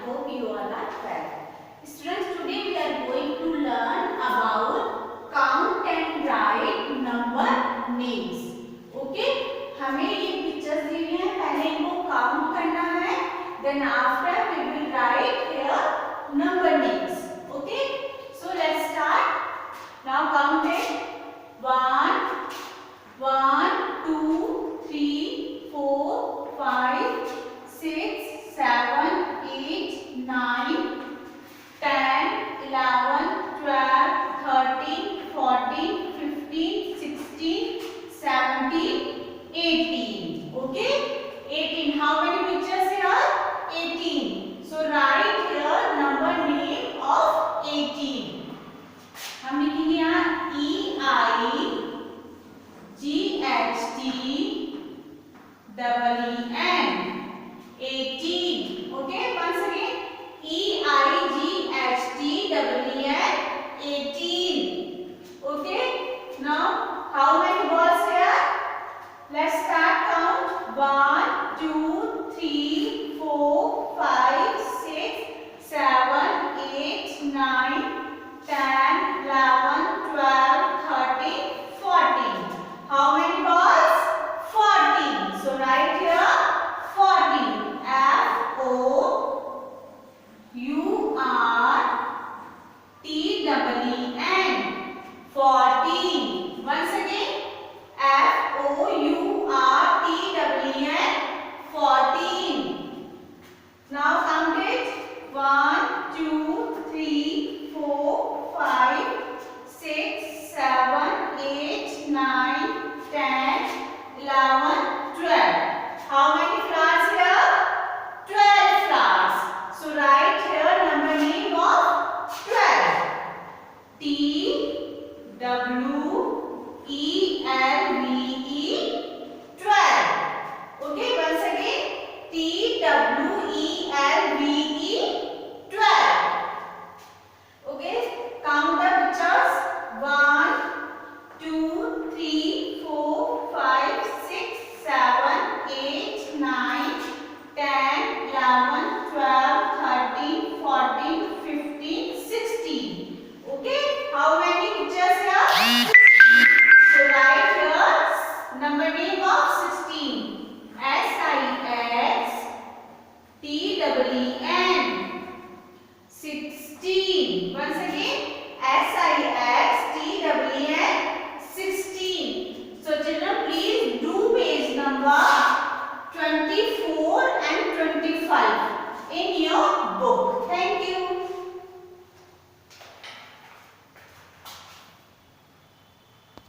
hope you all are well. Students, today we are going to learn about count and write number names. Okay? हमें ये pictures दी हुई हैं, पहले इनको count करना है, then after we will write here number names. Okay? So let's start. Now count it. 1, 2, 3, 4, 5, 6, 7, 8, 9, 10, 11, 12, 13, 14, 15, 16, 17, 18. Okay? 18. How many pictures here? 18. So write here number name of 18. हम लिखेंगे यहाँ EIGHTEEN 18. Okay, once again EIGHTEEN 18. Okay, now how many balls here? Let's start count. 1, 2, 3, 4, 5, 6, 7, 8, 9, 10, 11, 12, 13, 14. How many balls? 14. So write here 14. FOURTEEN 14. Once again FOURTEEN 14. Now count it. 1, 2, 3, 4, 5, 6, 7, 8, 9, 10, 11, 12. How many flowers here? 12 flowers. So write here number name of 12. TWELVE 12. Okay, once again TWELVE 12. Okay, count the pictures. 1, 2, 3, 4, 5, 6, 7, 8, 9, 10, 11, 12, 13, 14, 15, 16. Okay, how many pictures here? So write here number name of 16. SIXTEEN 16. Once again SIXTEEN 16. So children, please do page number 24 and 25 in your book.